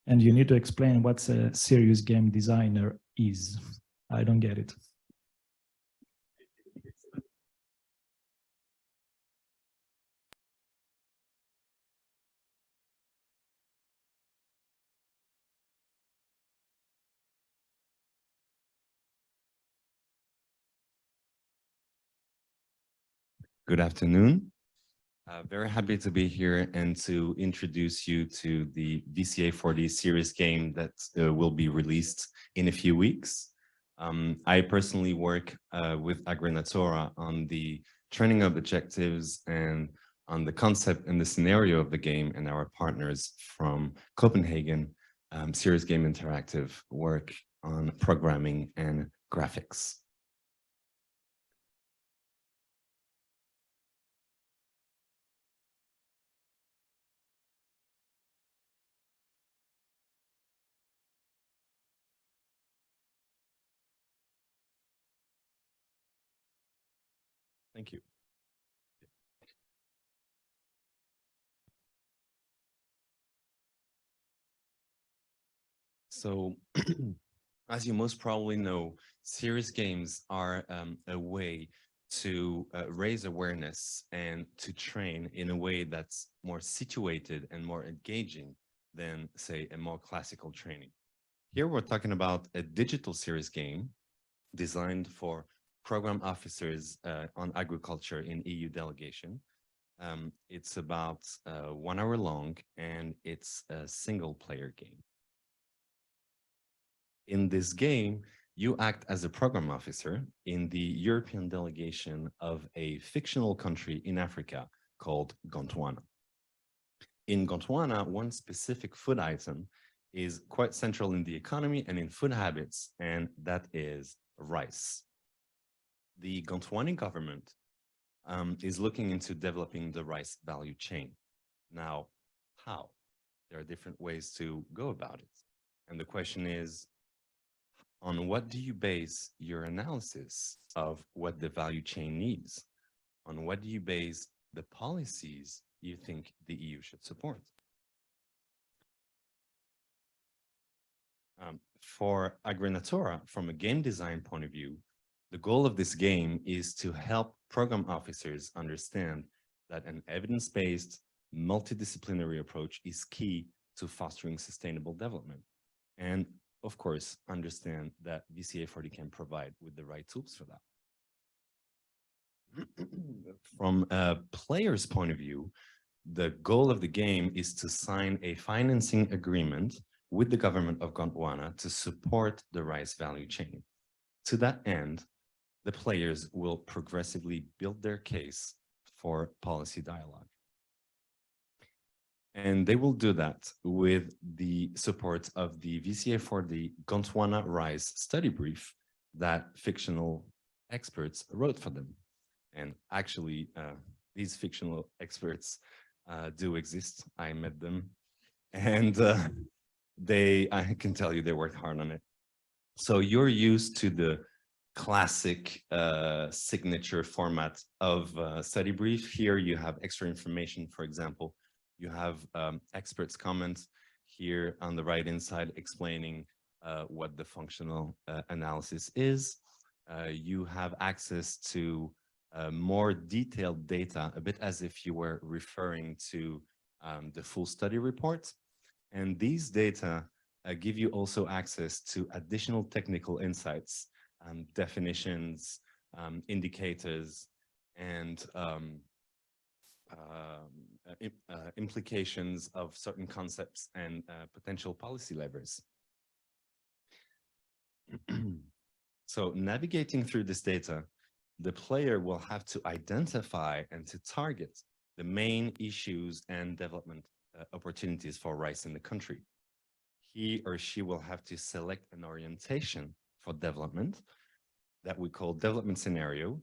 And you need to explain what a serious game designer is. I don't get it. Good afternoon. Very happy to be here and to introduce you to the VCA4D series game that will be released in a few weeks. I personally work with Agrenatura on the training of objectives and on the concept and the scenario of the game, and our partners from Copenhagen, Serious Game Interactive, work on programming and graphics. Thank you. So, as you most probably know, serious games are a way to raise awareness and to train in a way that's more situated and more engaging than, say, a more classical training. Here we're talking about a digital serious game designed for program officers on agriculture in EU delegation. It's about 1 hour long, and it's a single player game. In this game, you act as a program officer in the European delegation of a fictional country in Africa called Gondwana. In Gondwana, one specific food item is quite central in the economy and in food habits, and that is rice. The Gondwani government is looking into developing the rice value chain. Now, how? There are different ways to go about it. And the question is, on what do you base your analysis of what the value chain needs? On what do you base the policies you think the EU should support? For Agrenatura, from a game design point of view, the goal of this game is to help program officers understand that an evidence-based, multidisciplinary approach is key to fostering sustainable development. And of course, understand that VCA4D can provide with the right tools for that. From a player's point of view, the goal of the game is to sign a financing agreement with the government of Gondwana to support the rice value chain. To that end, the players will progressively build their case for policy dialogue. And they will do that with the support of the VCA4D Gondwana Rice study brief that fictional experts wrote for them. And actually, these fictional experts do exist. I met them, and I can tell you they worked hard on it. So you're used to the classic signature format of study brief. Here you have extra information. For example, you have experts' comments here on the right-hand side explaining what the functional analysis is. You have access to more detailed data, a bit as if you were referring to the full study report. And these data give you also access to additional technical insights, definitions, indicators, and implications of certain concepts and potential policy levers. So navigating through this data, the player will have to identify and to target the main issues and development opportunities for rice in the country. He or she will have to select an orientation for development that we call development scenario,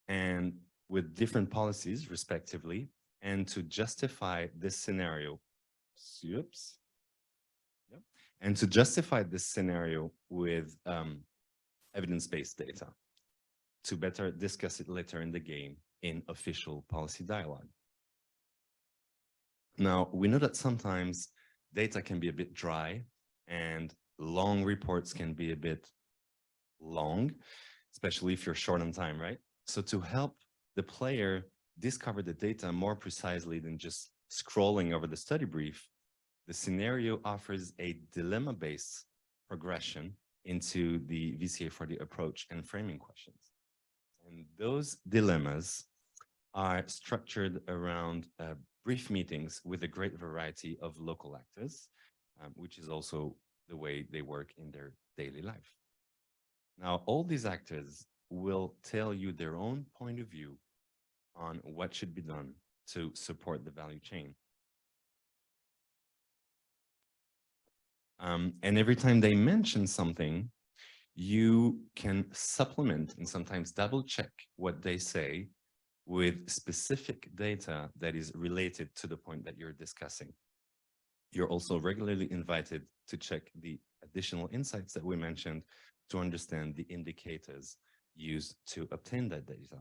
and with different policies respectively, and to justify this scenario, and to justify this scenario with evidence-based data to better discuss it later in the game in official policy dialogue. Now, we know that sometimes data can be a bit dry and long reports can be a bit long, especially if you're short on time, right? So to help the player discover the data more precisely than just scrolling over the study brief, the scenario offers a dilemma-based progression into the VCA4D approach and framing questions. And those dilemmas are structured around brief meetings with a great variety of local actors, which is also the way they work in their daily life. Now, all these actors will tell you their own point of view on what should be done to support the value chain. And every time they mention something, you can supplement and sometimes double check what they say with specific data that is related to the point that you're discussing. You're also regularly invited to check the additional insights that we mentioned to understand the indicators used to obtain that data.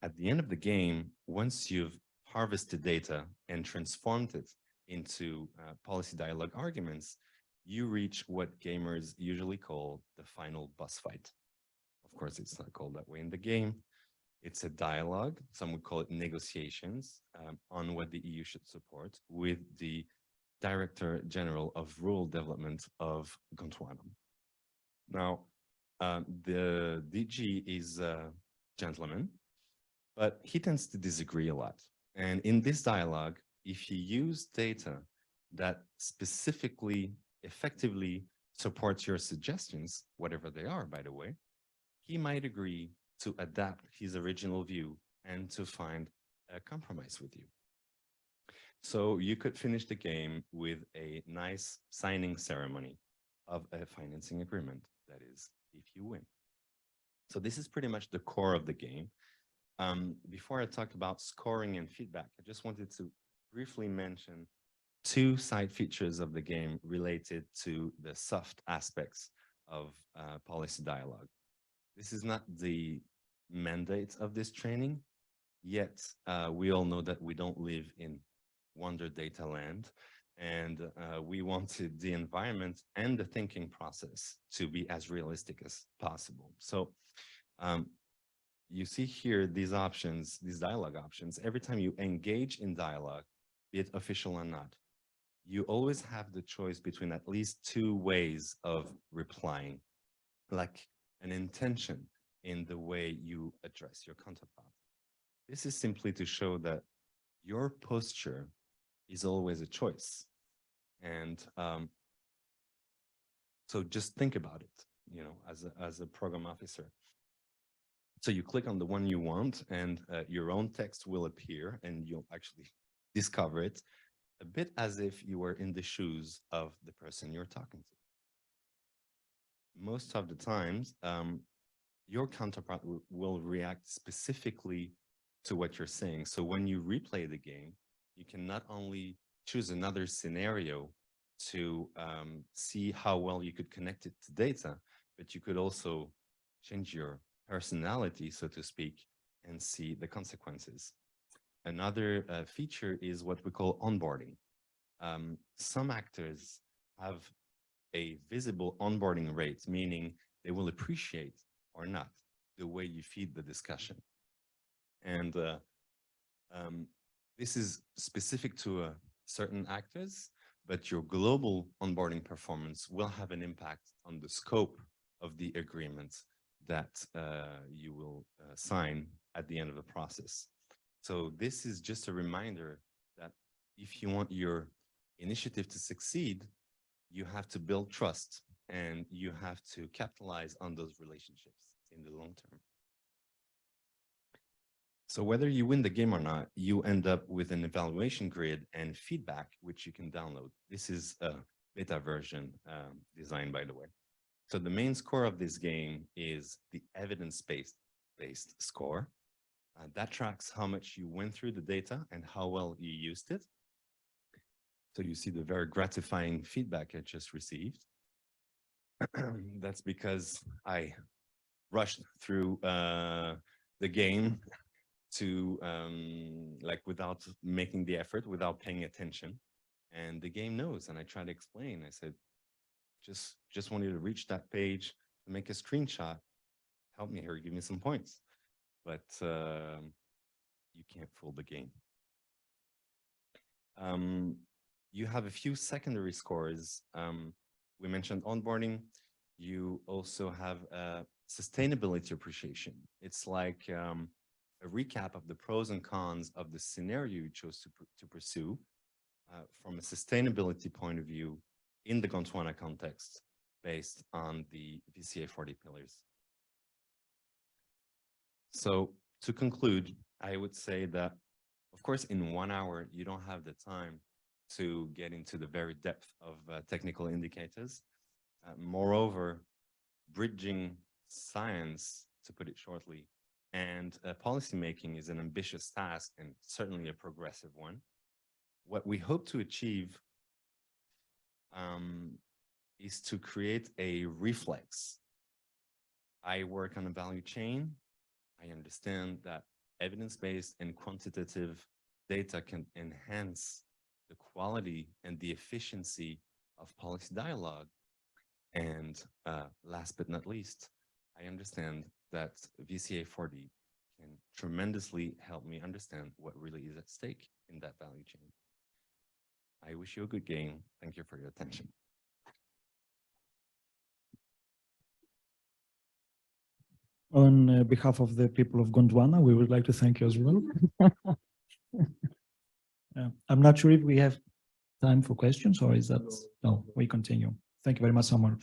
At the end of the game, once you've harvested data and transformed it into policy dialogue arguments, you reach what gamers usually call the final boss fight. Of course, it's not called that way in the game. It's a dialogue, some would call it negotiations, on what the EU should support with the Director General of Rural Development of Gondwana. Now, the DG is a gentleman, but he tends to disagree a lot. And in this dialogue, if you use data that specifically, effectively supports your suggestions, whatever they are, by the way, he might agree to adapt his original view and to find a compromise with you. So you could finish the game with a nice signing ceremony of a financing agreement, that is, if you win. So this is pretty much the core of the game. Before I talk about scoring and feedback, I just wanted to briefly mention two side features of the game related to the soft aspects of policy dialogue. This is not the mandate of this training, yet we all know that we don't live in wonder data land, and we wanted the environment and the thinking process to be as realistic as possible. So you see here these options, these dialogue options. Every time you engage in dialogue, be it official or not, you always have the choice between at least two ways of replying, like an intention in the way you address your counterpart. This is simply to show that your posture is always a choice. And so just think about it, you know, as a program officer. So you click on the one you want and your own text will appear and you'll actually discover it a bit as if you were in the shoes of the person you're talking to. Most of the times, your counterpart will react specifically to what you're saying. So when you replay the game, you can not only choose another scenario to see how well you could connect it to data, but you could also change your personality, so to speak, and see the consequences. Another feature is what we call onboarding. Some actors have a visible onboarding rate, meaning they will appreciate or not the way you feed the discussion. And this is specific to certain actors, but your global onboarding performance will have an impact on the scope of the agreement that you will sign at the end of the process. So this is just a reminder that if you want your initiative to succeed, you have to build trust and you have to capitalize on those relationships in the long term. So whether you win the game or not, you end up with an evaluation grid and feedback, which you can download. This is a beta version designed, by the way. So the main score of this game is the evidence-based score. That tracks how much you went through the data and how well you used it. So you see the very gratifying feedback I just received. That's because I rushed through the game to like without making the effort, without paying attention. And the game knows. And I try to explain. I said, just want you to reach that page to make a screenshot. Help me here, give me some points. But you can't fool the game. You have a few secondary scores. We mentioned onboarding. You also have sustainability appreciation. It's like a recap of the pros and cons of the scenario you chose to pursue from a sustainability point of view in the Gondwana context based on the VCA4D pillars. So to conclude, I would say that, of course, in 1 hour, you don't have the time to get into the very depth of technical indicators. Moreover, bridging science, to put it shortly, and policymaking is an ambitious task and certainly a progressive one. What we hope to achieve is to create a reflex. I work on a value chain. I understand that evidence-based and quantitative data can enhance the quality and the efficiency of policy dialogue. And last but not least, I understand that VCA4D can tremendously help me understand what really is at stake in that value chain. I wish you a good game. Thank you for your attention. On behalf of the people of Gondwana, we would like to thank you as well. I'm not sure if we have time for questions, or is that, no, we continue. Thank you very much, Samuel.